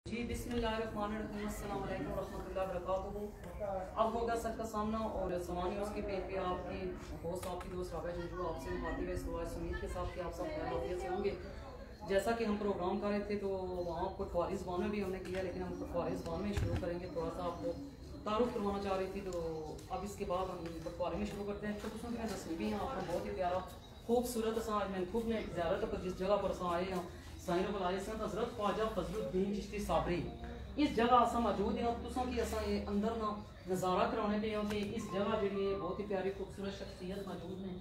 جی بسم اللہ الرحمن الرحیم، السلام علیکم ورحمۃ اللہ وبرکاتہ۔ اب ہوگا سر کا سامنا اور سوانی اس کے پیج پہ آپ کی ہوسٹ آپ کی دوست رابعہ جنجو آپ سے مخاطب ہے اس امید کے ساتھ کہ آپ سب خیر عافیت سے ہوں گے۔ جیسا کہ ہم پروگرام کر رہے تھے تو وہاں پٹواری زبان میں بھی ہم نے کیا، لیکن ہم پٹواری زبان میں شروع کریں گے۔ تھوڑا سا آپ کو تعارف کروانا چاہ رہی تھی تو اب اس کے بعد ہم پٹواری میں شروع کرتے ہیں۔ تو قسم کی دسویں بھی ہیں آپ کو بہت ہی پیارا خوبصورت اساں میں خوب نے زیارت پر جس جگہ پر اساں آئے ہیں سائن بلائے سن حضرت خواجہ فضل الدین چشتی صابری اس جگہ اساں موجود ہیں۔ تساں کی اساں یہ اندر نا نظارہ کرانے پہ کہ اس جگہ جڑی ہے بہت ہی پیاری خوبصورت شخصیت موجود ہیں۔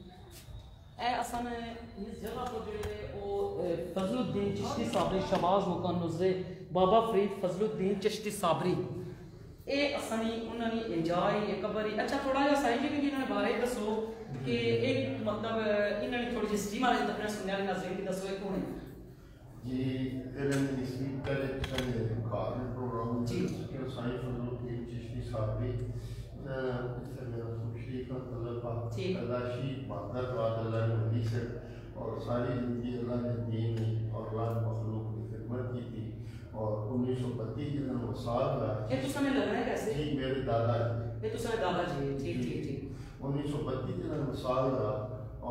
اے اساں نے اس جگہ پر جڑے او فضل الدین چشتی صابری شہباز مکان نظر بابا فرید فضل الدین چشتی صابری اے اساں نے انہاں نے انجائی ایک قبر اچھا تھوڑا جا سائیں جی بھی انہاں نے بارے دسو کہ ایک مطلب انہاں نے تھوڑی ہسٹری مارے اپنے سننے والے ناظرین کی دسو ایک کون ہے جی علم اسمی پہلے خاتم پروگرام کے سائیں فضل الدین چشتی صابری اس سے میرا خوشی کا طلبہ تلاشی مادر بعد اللہ نے ولی سے اور ساری زندگی اللہ نے دین اور اللہ مخلوق کی خدمت کی تھی اور 1932 کے دن وصال ہوا۔ یہ تو سمجھ لگ رہا ہے کیسے؟ جی میرے دادا جی، یہ تو سمجھ دادا جی، ٹھیک ٹھیک ٹھیک۔ 1932 کے دن وصال ہوا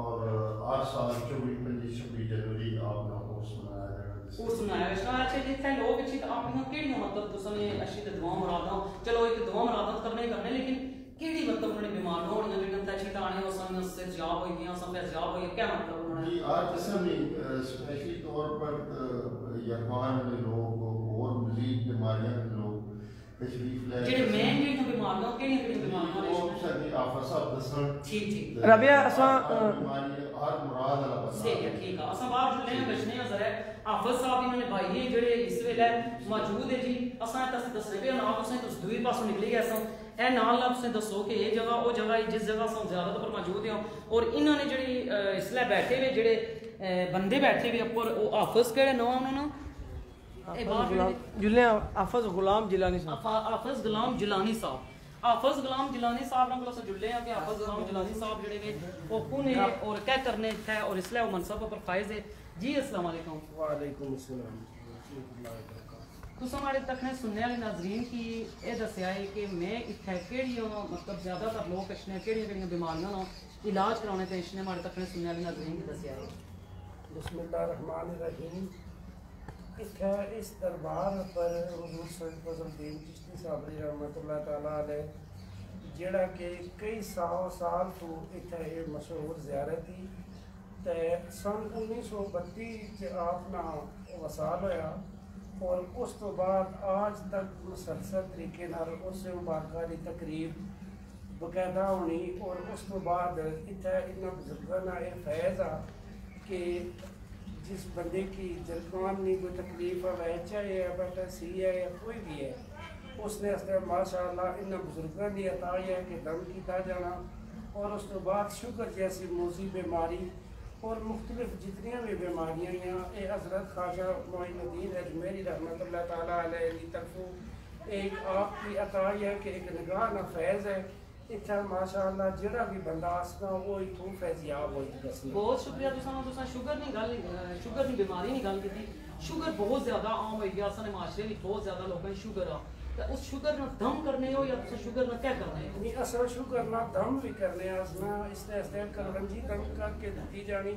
اور 8 سال 24-25 جنوری آپ نے عرس منایا جانا۔ عرس منایا گیا۔ اچھا جی تھے لوگ اچھی آپ نے کیڑی مطلب تو سمجھ اچھی دعا مراداں چلو ایک دعا مرادت کرنے لیکن کیڑی مطلب انہوں نے بیمار ہو رہی ہیں لیکن تے چھٹانے ہو سن سے جواب ہوئی ہیں سب سے جواب ہوئی کیا مطلب انہوں نے؟ جی آج جیسا بھی اسپیشلی طور پر یقان کے لوگ اور مزید بیماریاں کے لوگ تشریف لے جڑے مین جڑی بیماریاں کیڑی بیماریاں وہ ساری آفت صاحب دسن ٹھیک ٹھیک ربیہ اساں بیماری ہر مراد والا بندہ صحیح ہے ٹھیک ہے اساں باہر جڑے ہیں بچنے ہیں ذرا حافظ صاحب انہوں نے بھائی ہیں جڑے اس ویلے موجود ہے جی اساں تس دسنے پہ نام اساں تو دوسری پاسوں نکلی گئے سن اے نال آپ سے دسو کہ یہ جگہ وہ جگہ جس جگہ سے زیارت پر موجود ہیں اور انہوں نے جڑی اس لیے بیٹھے ہوئے جڑے بندے بیٹھے ہوئے اوپر وہ حافظ کہڑے نام انہوں نے حافظ غلام جیلانی صاحب حافظ غلام جیلانی صاحب حافظ غلام جیلانی صاحب رنگ سے جڑے ہیں کہ حافظ غلام جیلانی صاحب جڑے ہوئے وہ کون ہے اور کیا کرنے تھے اور اس لیے وہ منصب پر فائز ہے۔ جی السلام علیکم۔ وعلیکم السلام۔ تو ہمارے تک نے سننے والے ناظرین کی یہ دسیا ہے کہ میں اتنے کہڑی مطلب زیادہ تر لوگ اشنے کہڑی بیماریاں علاج کرانے پہ اشنے ہمارے تک نے سننے والے ناظرین کی دسیا ہے۔ بسم اللہ الرحمن الرحیم۔ اس دربار پر حضور سید فضل الدین چشتی صابری رحمۃ اللہ تعالیٰ علیہ جڑا کہ کئی سال تو اتنے یہ مشہور زیارت تھی تے سن 1932 آپ نا وصال ہویا اور اس تو بعد آج تک مسلسل طریقے نال اس مبارکہ دی تقریب باقاعدہ ہونی اور اس تو بعد اتنے انہاں بزرگاں نا یہ فیض آ کہ جس بندے کی جلکان نہیں کوئی تکلیف ہے چاہے بیٹا سی ہے یا کوئی بھی ہے اس نے ماشاءاللہ انہاں بزرگاں دی عطا ہے کہ دم کیتا جانا اور اس تو بعد شوگر جیسی موذی بیماری اور مختلف جتنی بھی بیماریاں ہیں اے حضرت خواجہ معین الدین اجمیری رحمۃ اللہ تعالیٰ علیہ کی طرفوں ایک آپ کی عطا ہے کہ ایک نگاہ نہ فیض ہے اتنا ماشاءاللہ جڑا بھی بندہ آسنا وہ اتوں فیضیاب ہوئی گسنا۔ بہت شکریہ تساں شوگر نہیں گل شوگر کی بیماری نہیں گل کی شوگر بہت زیادہ عام ہوئی گیا سارے معاشرے میں بہت زیادہ لوگوں شوگر آ اس شوگر نہ دم کرنے ہو یا شوگر نہ کیا کرنے ہو؟ نہیں اصل شوگر نہ دم بھی کرنے اسنا اس نے کلونجی دم کر کے دیتی جانی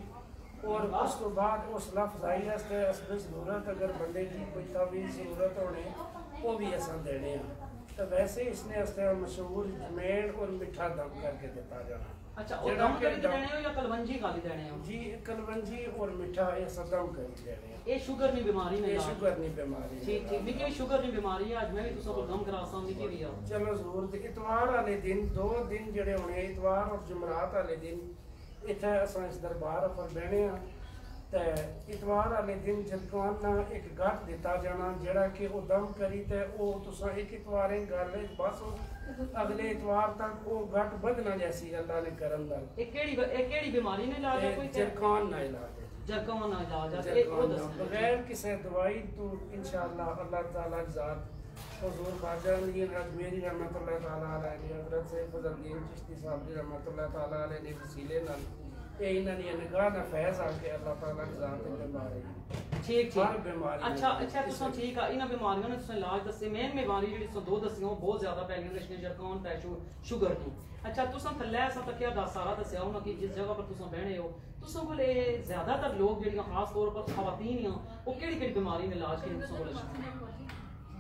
اور اس کو بعد اس لفظ آئی اس ضرورت اگر بندے کی کوئی تعویذ ضرورت ہونے وہ بھی ایسا دینے ہیں تو ویسے اس نے مشہور جمین اور میٹھا دم کر کے دیتا جانا۔ اچھا اور دم کر کے دینے ہو یا کلونجی کا بھی دینے ہو؟ جی کلونجی اور میٹھا ایسا دم کر کے دینے ہیں۔ یہ شوگر نہیں بیماری نہیں؟ یہ شوگر نہیں بیماری۔ ٹھیک ٹھیک لیکن شوگر نہیں بیماری ہے آج میں بھی تساں کو دم کرا ساں کی بھی آ چلو ضرور اتوار والے دن 2 دن جڑے ہونے اتوار اور جمعرات والے دن اتنے اساں اس دربار پر بہنے ہاں تے اتوار والے دن جلکان نا ایک گھٹ دیتا جانا جڑا کہ وہ دم کری تے وہ تساں ایک اتوار گل بس اگلے اتوار تک وہ گھٹ بدنا جیسی اللہ نے کرم نال ایک کیڑی بیماری نے علاج ہے کوئی جلکان نہ علاج ہے جرکان نہ علاج ہے بغیر کسی دوائی تو انشاءاللہ اللہ تعالیٰ ذات حضور خواجہ اجمیری رحمۃ اللہ تعالیٰ علیہ حضرت سید فضل الدین چشتی صاحب رحمۃ اللہ تعالیٰ علیہ نے وسیلے نال یہ انہاں دی نگاہ نہ فیض آ کے اللہ تعالیٰ ذات دے بارے ٹھیک ہر بیماری اچھا تساں ٹھیک ہے انہاں بیماریاں نے تساں علاج دسے مین بیماری جڑی تساں دو دسیاں بہت زیادہ پھیلیاں نے جرکان تے شوگر دی اچھا تساں تھلے اساں تکیا دا سارا دسیا ہونا کہ جس جگہ پر تساں بہنے ہو تساں کول زیادہ تر لوگ جڑیاں خاص طور پر خواتین ہیں وہ کیڑی کیڑی بیماری نے علاج کی تساں کول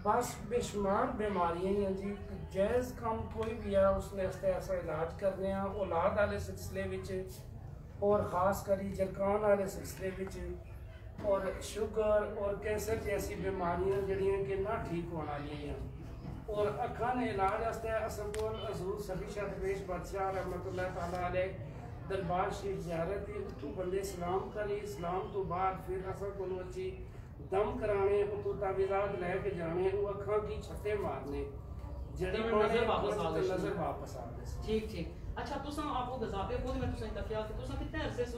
بس بے شمار بیماریاں ہیں جی جائز کم کوئی بھی ہے اس نے ایسا علاج کرنے ہیں اولاد والے سلسلے وچ اور خاص کری جرکان والے سلسلے وچ اور شوگر اور کینسر جیسی بیماریاں جڑیاں کہ نہ ٹھیک ہونے والی ہیں اور اکھاں نے علاج واسطے اصل کول حضور صفی شاہ درویش بادشاہ رحمۃ اللہ تعالیٰ علیہ دربار شریف زیارت تھی اتوں بندے سلام کری اسلام تو بعد پھر اصل کولوں اچھی دم کرانے اتوں تعویذات لے کے جانے وہ اکھاں کی چھتے مارنے جڑی نظر واپس آ گئے ٹھیک اچھا تساں آپ کو گزاتے خود میں تساں تکیا کہ تساں کتنے عرصے سے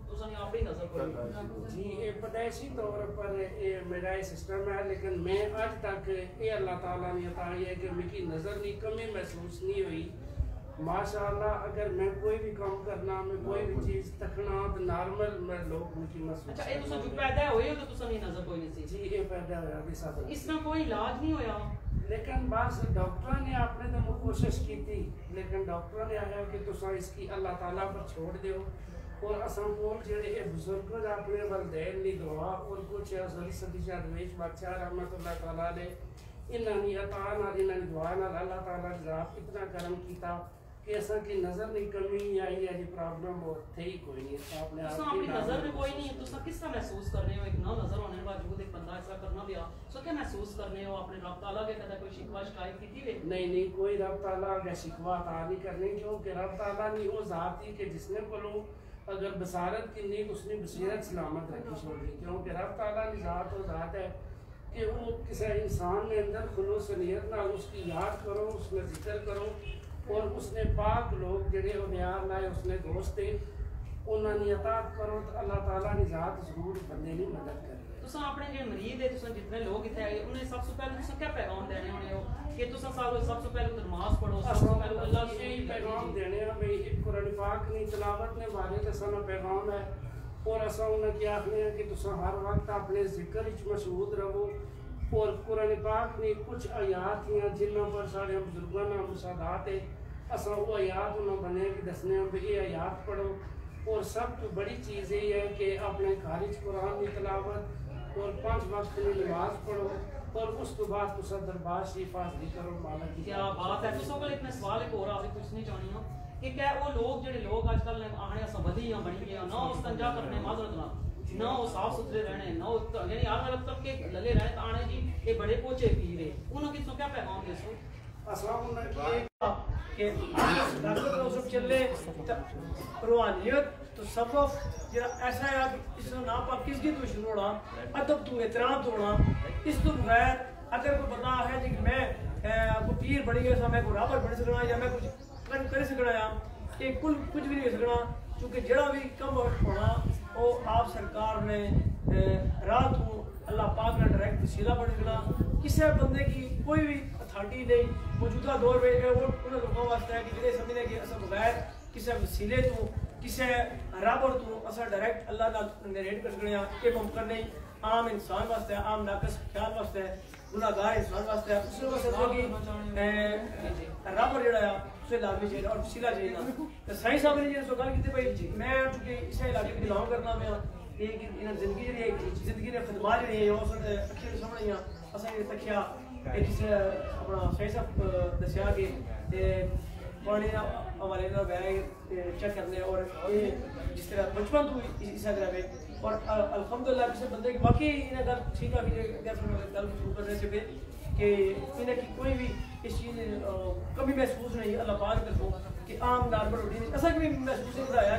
تساں نے اپنی نظر پڑھی جی یہ پیدائشی طور پر یہ میرا سسٹم ہے لیکن میں اج تک یہ اللہ تعالیٰ نے عطا ہے کہ میری نظر نہیں کمی محسوس نہیں ہوئی ماشاءاللہ اگر میں کوئی بھی کام کرنا میں کوئی بھی چیز تکنا تو نارمل میں لوگ مجھے محسوس اچھا یہ تساں جو پیدا ہوئے ہو تو تساں نہیں نظر کوئی نہیں سی جی یہ پیدا ہوا بھی سب اس طرح کوئی علاج نہیں ہویا لیکن بعض ڈاکٹر نے اپنے تو کوشش کی تھی لیکن ڈاکٹر نے آیا کہ تساں اس کی اللہ تعالیٰ پر چھوڑ دیو اور اساں کول جڑے یہ بزرگ اپنے والدین دی دعا اور کچھ حضرت صفی شاہ درویش بادشاہ رحمۃ اللہ تعالیٰ علیہ انہاں دی عطا نال انہاں دی دعا نال اللہ تعالیٰ نے ذات اتنا کرم کیتا کہ اساں کی نظر نہیں کمی آئی ہے پرابلم اور تھی کوئی نہیں اپنے آپ اپنی نظر میں کوئی نہیں تساں کس طرح محسوس کرنے ہو ایک نہ نظر ہونے کے باوجود ایک بندہ ایسا کرنا پیا سو کیا محسوس کرنے ہو اپنے رب تعالیٰ کے کہتا کوئی شکوہ شکایت کی تھی نہیں کوئی رب تعالیٰ کا شکوہ عطا نہیں کرنے کیونکہ رب تعالیٰ نے وہ ذات ہی کہ جس نے کولوں اگر بصارت کی نہیں اس نے بصیرت سلامت رکھی چھوڑ دی کیونکہ رب تعالیٰ کی ذات وہ ذات ہے کہ وہ کسی انسان نے اندر خلوص نیت نہ اس کی یاد کرو اس میں ذکر کرو اور اس نے پاک لوگ جڑے اولیاء لائے اس نے دوست تھے انہوں نے اطاعت کرو تو اللہ تعالیٰ کی ذات ضرور بندے کی مدد کرے تساں اپنے جو مریض ہے تساں جتنے لوگ اتنے آئے انہیں سب سے پہلے تساں کیا پیغام دینے ہونے ہو کہ تساں سب سے پہلے نماز پڑھو سب سے پہلے اللہ سے پیغام دینے ہیں بھئی قرآن پاک نے تلاوت نے بارے تساں پیغام ہے اور اساں انہیں کیا آخنے ہیں کہ تساں ہر وقت اپنے ذکر وچ مشغول رہو اور قرآن پاک نے کچھ آیات ہیں جنہوں پر سارے بزرگوں نے مساعدات ہے اساں وہ آیات انہوں بنے کہ دسنے ہیں کہ یہ آیات پڑھو اور سب تو بڑی چیز یہ ہے کہ اپنے خارج قرآن کی تلاوت اور 5 وقت کی نماز پڑھو اور اس کے بعد تو دربار شریف حاضری کرو مالک کی کیا بات ہے تساں کول اتنا سوال ایک اور آپ سے پوچھنی چاہنی ہوں کہ کیا وہ لوگ جڑے لوگ آج کل آنے اساں بدیاں بنی گئے نہ استنجا کرنے معذرت نہ وہ صاف ستھرے رہنے نہ یعنی ہر مطلب کہ للے رہے تو آنے جی یہ بڑے پوچے پی رہے انہوں کی کیا پیغام دے سو اسلام کہ ڈاکٹر روزم چلے روحانیت تو صفف جرا ایسا ہے کہ اس نے ناپاک کس کی تو شروع ہونا ادب تو احترام تو ہونا اس تو بغیر اگر کوئی بتا ہے کہ میں کو پیر بڑی گیا میں کو رابر بڑھ سکنا یا میں کچھ کر سکنا یا کہ کچھ بھی نہیں سکنا چونکہ جڑا بھی کم ہونا وہ آپ سرکار نے رات کو اللہ پاک نے ڈائریکٹ وسیلہ بڑھ سکنا کسی بندے کی کوئی بھی اتھارٹی نہیں موجودہ دور میں وہ انہیں لوگوں واسطے ہے کہ جڑے سمجھنے کہ اصل بغیر کسی وسیلے تو کسی رابر تو اصل ڈائریکٹ اللہ کا نریٹ کر سکنے یہ ممکن نہیں عام انسان واسطے ہے عام ناقص خیال واسطے ہے گناہگار انسان واسطے ہے اس واسطے کہ رابر جڑا ہے اسے لازمی چاہیے اور وسیلہ چاہیے صحیح صاحب نے جو گل کی بھائی میں چونکہ اس علاقے میں بلانگ کرنا میں زندگی نے خدمات جڑی ہے اس اکھیاں سامنے اساں نے تکیا جس اپنا صحیح صاحب دسیا کہ پانی حوالے نال بیگ چیک کرنے اور جس طرح بچپن تو اسی طرح ہے اور الحمدللہ کسی بندے کی واقعی انہیں گل ٹھیک ہے کہ گل شروع کرنے سے بھی کہ انہیں کی کوئی بھی اس چیز کمی محسوس نہیں اللہ پاک کر دو کہ عام نارمل روٹین ایسا بھی محسوس نہیں بڑھایا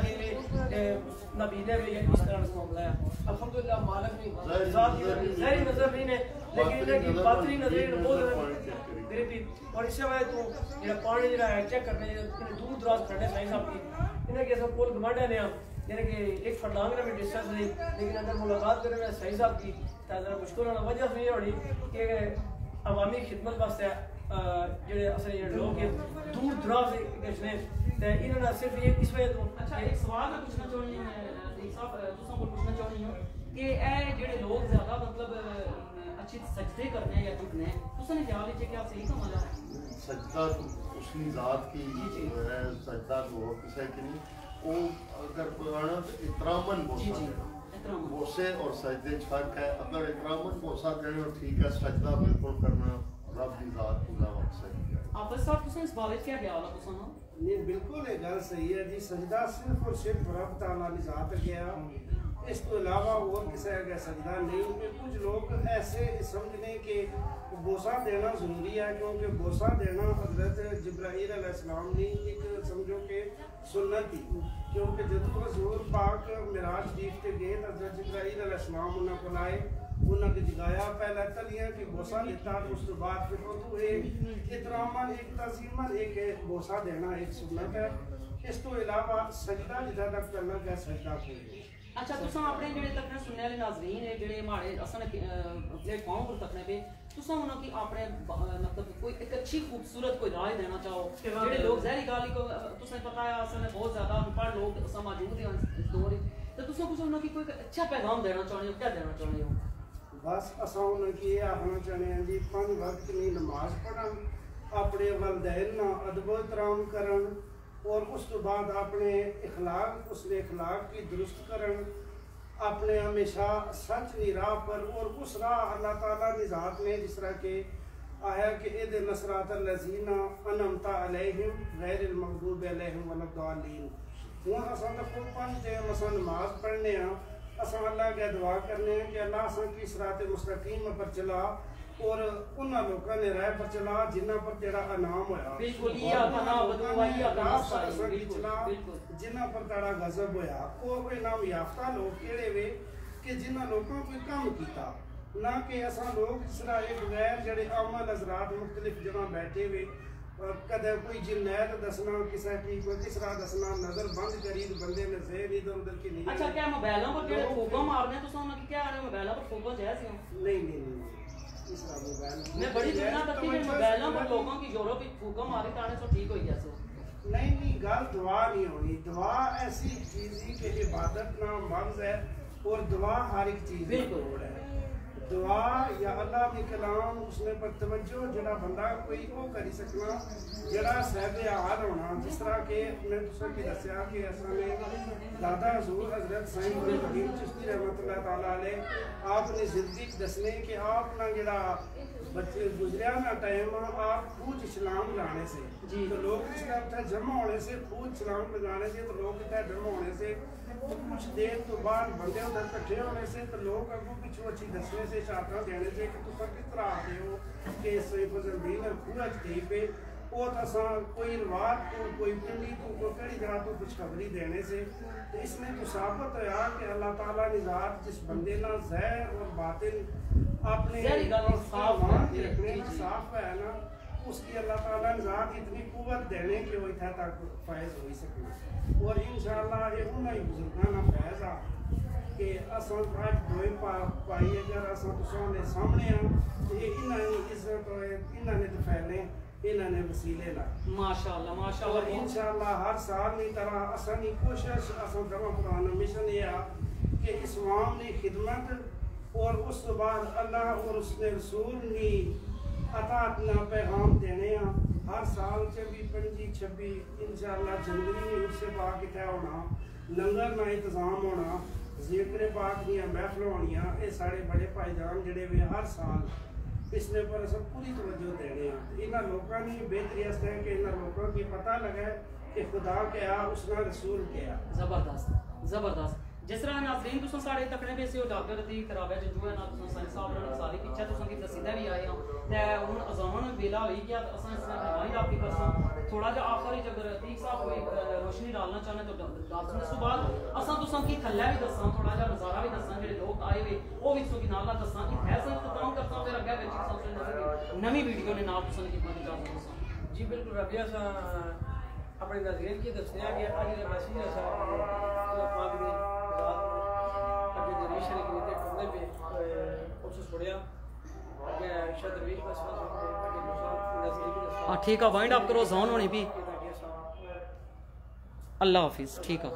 کہ نبینے میں یا اس طرح سے معاملہ ہے الحمدللہ مالک نے ذات کی ظاہری نظر نہیں ہے لیکن انہیں کی باطنی نظر بہت غریبی اور اس سے وجہ تو یہ پانی جڑا ہے چیک کرنے انہیں دور دراز کھڑنے صحیح صاحب کی انہیں کہ ایسا پول گمانڈ ہے یعنی کہ ایک فرلانگ نے بھی ڈسٹنس نہیں لیکن اگر ملاقات کرنے میں صحیح صاحب کی تو ذرا مشکل ہونا وجہ نہیں ہوڑی کہ عوامی خدمت واسطے جڑے اصل یہ لوگ ہیں دور دراز گچنے تے انہاں نے صرف یہ اس وجہ تو اچھا ایک سوال میں پوچھنا چاہنی ہوں صاحب تساں کو پوچھنا چاہنی ہوں کہ اے جڑے لوگ زیادہ مطلب اچھی سجدے کرنے ہیں یا جھکنے ہیں اس نے خیال ہے کہ آپ صحیح کام ہے سجدہ اس کی ذات کی ہے سجدہ کو کسی کی نہیں وہ اگر کوئی آنا تو احتراماً بوسے اور سجدے فرق ہے اگر احتراماً بوسا دینے اور ٹھیک ہے سجدہ بالکل کرنا رب کی ذات کی لاوت صحیح ہے حافظ صاحب تسیں اس بارے کیا خیال ہے تساں نہیں بالکل یہ گل صحیح ہے جی سجدہ صرف اور صرف رب تعالیٰ کی ذات گیا اس کو علاوہ اور کسی کا سجدہ نہیں کہ کچھ لوگ ایسے سمجھنے کہ بوسہ دینا ضروری ہے کیونکہ بوسہ دینا حضرت جبرائیل علیہ السلام نے ایک سمجھو کہ سنت تھی کیونکہ جب حضور پاک معراج شریف تے گئے حضرت جبرائیل علیہ السلام انہوں کو لائے انہوں نے جگایا پہلے تلیاں کہ بوسہ دیتا اس کے بعد پھر تو ایک احتراماً ایک تعظیماً ایک بوسہ دینا ایک سنت ہے اس تو علاوہ سجدہ جدہ تک کرنا کیا سجدہ کوئی اچھا تساں اپنے جڑے تکنے سننے والے ناظرین ہیں جڑے ہمارے اساں پلیٹ فارم پر تکنے پہ تساں انہاں کی اپنے مطلب کوئی ایک اچھی خوبصورت کوئی رائے دینا چاہو جڑے لوگ ظاہری گل کو تساں پتہ ہے اساں بہت زیادہ ان پڑھ لوگ اساں موجود ہیں اس دور تے تساں کچھ انہاں کی کوئی اچھا پیغام دینا چاہتے ہو کیا دینا چاہتے ہو بس اساں انہاں کی یہ آخنا چاہتے ہیں جی 5 وقت کی نماز پڑھن اپنے والدین نال ادب و احترام کرن اور اس تو بعد اپنے اخلاق اس اخلاق کی درست کرن اپنے ہمیشہ سچ کی راہ پر اور اس راہ اللہ تعالیٰ کی ذات میں جس طرح کہ آیا کہ اہدنا الصراط الذین انعمت علیہم غیر المغضوب علیہم ولا الضالین ہوں اساں تو 5 ٹائم اساں نماز پڑھنے ہیں اساں اللہ کے دعا کرنے ہیں کہ اللہ اساں کی صراط مستقیم پر چلا اور انہاں لوکاں نے راہ پر چلا جنہاں پر تیرا انعام ہویا بالکل یہ کنا بدوائی کنا جنہاں پر تیرا غضب ہویا اور انعام یافتہ لوگ کیڑے وے کہ جنہاں لوگوں کوئی کام کیتا نہ کہ اساں لوگ جس طرح ایک غیر جڑے عمل حضرات مختلف جگہ بیٹھے ہوئے کدے کوئی جنید دسنا کسے کی کوئی کس طرح دسنا نظر بند کری بندے نے ذہن ادھر ادھر کی نہیں اچھا کیا موبائلاں پر جڑے پھوکا مارنے ہیں تساں انہاں کی کیا رہے موبائلاں پر پھوکا جائز ہیں نہیں میں بڑی دنیا تک کہ موبائلاں پر لوگوں کی جوڑوں پہ پھوکا ماری تانے سو ٹھیک ہوئی جیسے نہیں گل دعا نہیں ہونی دعا ایسی چیز ہی کہ عبادت نہ مرض ہے اور دعا ہر ایک چیز بالکل ہے دعا یا اللہ کی کلام اس نے پر توجہ جڑا بندہ کوئی وہ کری سکنا جڑا صاحب حال ہونا جس طرح کہ میں تساں کی دسیا کہ اصل میں دادا حضور حضرت سائیں الدین چشتی رحمۃ اللہ تعالیٰ علیہ آپ نے زندگی دسنے کہ آپ نہ جڑا بچے گزریا نا ٹائم آپ پوچھ اسلام لانے سے تو لوگ اس کا جمع ہونے سے پوچھ اسلام لگانے سے تو لوگ اتنا جمع ہونے سے کچھ دیر تو بعد بندے ادھر کٹھے ہونے سے تو لوگ اگوں پچھو اچھی دسنے سے شاطرہ دینے سے کہ تساں کس طرح آتے ہو کہ سیف فضل الدین اور خوج تھی پہ وہ تساں کوئی روایت کو کوئی پنڈی کو کوئی کڑی جگہ تو کچھ خبری دینے سے تو اس میں تو ثابت ہوا کہ اللہ تعالیٰ نے ذات جس بندے نہ ظاہر اور باطن اپنے رکھنے صاف ہے نا اس کی اللہ تعالیٰ نے ذات اتنی قوت دینے کہ وہ اتنا تک فائز ہوئی سکے اور انشاءاللہ یہ انہوں نے بزرگانہ فائز آ کہ اساں آج دوئے پائی اگر اساں تساں دے سامنے ہیں یہ انہوں نے عزت ہوئے انہوں نے دفعلیں انہوں نے وسیلے لا ماشاءاللہ اور انشاءاللہ ہر سال نہیں طرح اسانی کوشش اساں جمع قرآن مشن یہ ہے کہ اسلام نے خدمت اور اس کے بعد اللہ اور اس نے رسول نے عطا نہ پیغام دینے ہیں ہر سال 25 26 انشاءاللہ جنوری میں اس سے پاک کیا ہونا لنگر نہ انتظام ہونا ذکر پاک دیا محفل ہونیاں یہ سارے بڑے بھائی جان جڑے ہوئے ہر سال پچھلے پر سب پوری توجہ دینے ہیں انہاں لوگوں نے بہتری اس ہے کہ انہاں لوگوں کی پتہ لگا ہے کہ خدا کیا اس نے رسول کیا زبردست جس طرح ناظرین تساں ساڑے تکنے پہ سے ہو ڈاکٹر عتیق رابعہ جنجو ہے نا تساں سائنس صاحب نے ساری پیچھے تساں کی دسیدہ بھی آئے ہیں تے ہن اذان ویلا ہوئی کہ اساں اس میں مہمان آپ کی پرسوں تھوڑا جا آخری جب عتیق صاحب کوئی روشنی ڈالنا چاہنے تو ڈال سن اس بعد اساں تساں کی تھلے بھی دساں تھوڑا جا نظارہ بھی دساں جڑے لوگ آئے ہوئے وہ بھی تساں کی نال دساں کہ ایسا اختتام کرتا پھر اگے وچ سب سے نویں ویڈیو نے نال تساں کی خدمت اجازت دساں جی بالکل ربیہ سا اپنے ناظرین کی دسیا کہ اج دے میسج ہے سا اللہ پاک نے ذات اپنے جنریشن کے لیے ٹھنڈے پہ کوشش پڑیا کہ شاید درویش بس اپنے ناظرین کی دسیا ٹھیک ہے وائنڈ اپ کرو زون ہونی بھی اللہ حافظ ٹھیک ہے